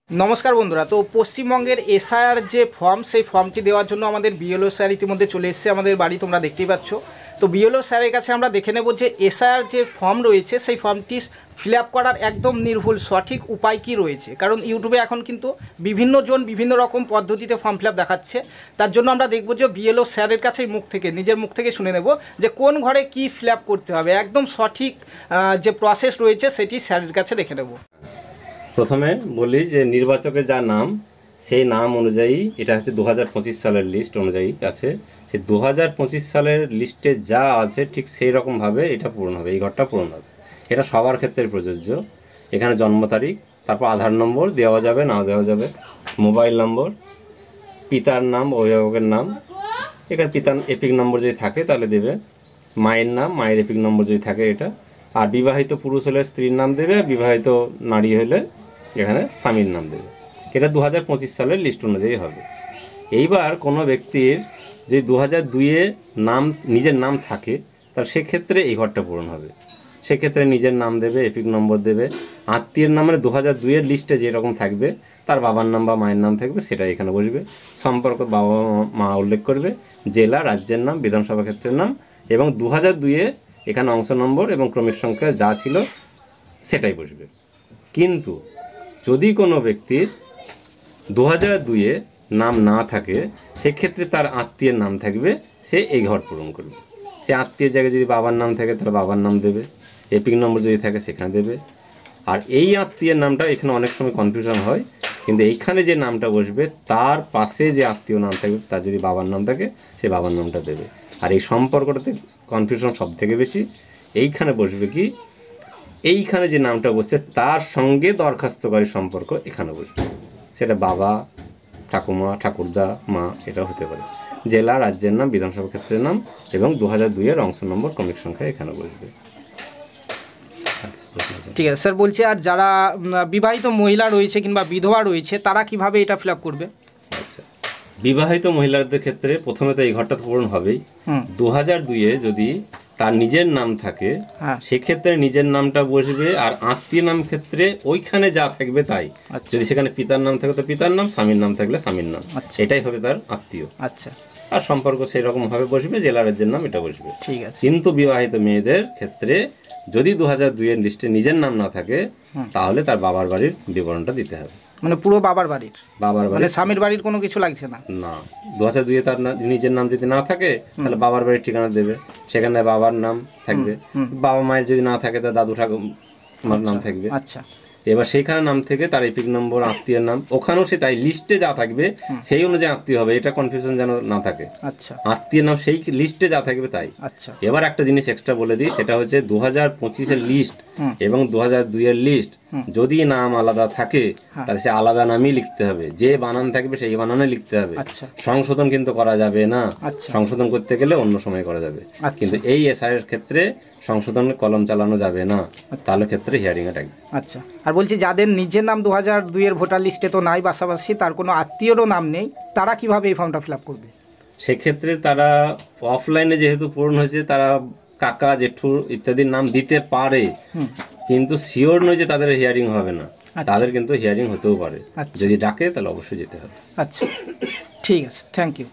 নমস্কার বন্ধুরা, তো পশ্চিমবঙ্গের এসআইআর যে ফর্ম, সেই ফর্মটি দেওয়ার জন্য আমাদের বিএলও স্যার ইতিমধ্যে চলে এসেছে আমাদের বাড়ি, তোমরা দেখতেই পাচ্ছ। তো বিএলও স্যারের কাছে আমরা দেখে নেব যে এসআইআর যে ফর্ম রয়েছে সেই ফর্মটি ফিল আপ করার একদম নির্ভুল সঠিক উপায় কী রয়েছে। কারণ ইউটিউবে এখন কিন্তু বিভিন্ন জন বিভিন্ন রকম পদ্ধতিতে ফর্ম ফিল আপ দেখাচ্ছে। তার জন্য আমরা দেখব যে বিএলও স্যারের কাছেই নিজের মুখ থেকে শুনে নেব যে কোন ঘরে কী ফিল আপ করতে হবে, একদম সঠিক যে প্রসেস রয়েছে সেটি স্যারের কাছে দেখে নেব। প্রথমে বলি যে নির্বাচকের যা নাম সেই নাম অনুযায়ী এটা হচ্ছে 2025 সালের লিস্ট অনুযায়ী আছে। সেই 2025 সালের লিস্টে যা আছে ঠিক সেই রকমভাবে এটা পূরণ হবে, এই ঘরটা পূরণ হবে। এটা সবার ক্ষেত্রে প্রযোজ্য। এখানে জন্ম তারিখ, তারপর আধার নম্বর দেওয়া যাবে, নাও দেওয়া যাবে, মোবাইল নম্বর, পিতার নাম, অভিভাবকের নাম, এখানে পিতার এপিক নম্বর যদি থাকে তাহলে দেবে, মায়ের নাম, মায়ের এপিক নম্বর যদি থাকে এটা। আর বিবাহিত পুরুষ হলে স্ত্রীর নাম দেবে, বিবাহিত নারী হলে এখানে স্বামীর নাম দেবে। এটা 2025 সালের লিস্ট অনুযায়ী হবে। এইবার কোনো ব্যক্তির যদি 2002-এ নাম নিজের নাম থাকে তাহলে সেক্ষেত্রে এই ঘরটা পূরণ হবে। সেক্ষেত্রে নিজের নাম দেবে, এপিক নম্বর দেবে, আত্মীয়ের নাম মানে 2002-এর লিস্টে যেরকম থাকবে তার বাবার নাম বা মায়ের নাম থাকবে সেটা এখানে বসবে। সম্পর্ক বাবা মা উল্লেখ করবে, জেলা, রাজ্যের নাম, বিধানসভা ক্ষেত্রের নাম এবং 2002-এ এখানে অংশ নম্বর এবং ক্রমিক সংখ্যা যা ছিল সেটাই বসবে। কিন্তু যদি কোনো ব্যক্তির 2002-এ নাম না থাকে সেক্ষেত্রে তার আত্মীয়ের নাম থাকবে, সে এই ঘর পূরণ করবে। সে আত্মীয়ের জায়গায় যদি বাবার নাম থাকে তাহলে বাবার নাম দেবে, এপিক নম্বর যদি থাকে সেখানে দেবে। আর এই আত্মীয়ের নামটা এখানে অনেক সময় কনফিউশন হয়, কিন্তু এইখানে যে নামটা বসবে তার পাশে যে আত্মীয় নাম থাকবে তার যদি বাবার নাম থাকে সে বাবার নামটা দেবে। আর এই সম্পর্কটাতে কনফিউশন সব থেকে বেশি এইখানে বসবে কি, এইখানে যে নামটা বসছে তার সঙ্গে দরখাস্তকারীর সম্পর্ক এখানে বসবে। সেটা বাবা, ঠাকুমা, ঠাকুরদা, মা এটাও হতে পারে। জেলা, রাজ্যের নাম, বিধানসভা ক্ষেত্রের নাম এবং 2002-এর অংশ নম্বর ক্রমিক সংখ্যা এখানে বসবে। ঠিক আছে স্যার, বলছি আর যারা বিবাহিত মহিলা রয়েছে কিংবা বিধবা রয়েছে তারা কিভাবে এটা ফিল আপ করবে? আচ্ছা, বিবাহিত মহিলাদের ক্ষেত্রে প্রথমে তো এই ঘরটা পূরণ হবেই। 2002-এ যদি তার নিজের নাম থাকে সেক্ষেত্রে নিজের নামটা বসবে, আর আত্মীয় নাম ক্ষেত্রে ওইখানে যা থাকবে তাই। যদি সেখানে পিতার নাম থাকে তো পিতার নাম, স্বামীর নাম থাকলে স্বামীর নাম, এটাই হবে তার আত্মীয়। আচ্ছা, আর সম্পর্ক সেই রকম ভাবে বসবে, জেলা, রাজ্যের নাম এটা বসবে। ঠিক আছে। কিন্তু বিবাহিত মেয়েদের ক্ষেত্রে যদি 2002-এর লিস্টে নিজের নাম না থাকে তাহলে তার বাবার বাড়ির বিবরণটা দিতে হবে। মানে পুরো বাবার বাড়ির, বাবার বাড়ি, স্বামীর বাড়ির কোনো কিছু লাগছে না। না, 2002-এ তার নিজের নাম যদি না থাকে তাহলে বাবার বাড়ির ঠিকানা দেবে, সেখানে বাবার নাম থাকবে। বাবা মায়ের যদি না থাকে তার দাদু ঠাকুমার নাম থাকবে। আচ্ছা, এবার সেইখানে নাম থেকে তার এপিক নম্বর, আত্মীয়ের নাম, ওখানেও সে তাই লিস্টে যা থাকবে সেই অনুযায়ী আত্মীয় হবে, এটা কনফিউশন যেন না থাকে। আচ্ছা, আত্মীয়ের নাম সেই লিস্টে যা থাকবে তাই। আচ্ছা, এবার একটা জিনিস এক্সট্রা বলে দিই, সেটা হচ্ছে 2025-এর লিস্ট এবং 2002-এর লিস্ট যদি নাম আলাদা থাকে তাহলে সে আলাদা নামই লিখতে হবে, যে বানান থাকবে সেই বানানে লিখতে হবে। সংশোধন কিন্তু করা যাবে না, সংশোধন করতে গেলে অন্য সময় করা যাবে, কিন্তু এই এসআইয়ের ক্ষেত্রে সংশোধন কলম চালানো যাবে না, তাহলে ক্ষেত্রে হিয়ারিংয়ে ডাকবে। আচ্ছা, আর বলছি যাদের নিজের নাম 2002-এর ভোটার লিস্টে তো নাই, পাশাপাশি তার কোনো আত্মীয়রও নাম নেই, তারা কিভাবে এই ফর্মটা ফিল আপ করবে? সেক্ষেত্রে তারা অফলাইনে যেহেতু পূরণ হয়েছে তারা কাকা, জেঠু ইত্যাদির নাম দিতে পারে, কিন্তু শিওর নয় যে তাদের হিয়ারিং হবে না। তাদের কিন্তু হিয়ারিং হতেও পারে, যদি ডাকে তাহলে অবশ্যই যেতে হবে। আচ্ছা, ঠিক আছে, থ্যাংক ইউ।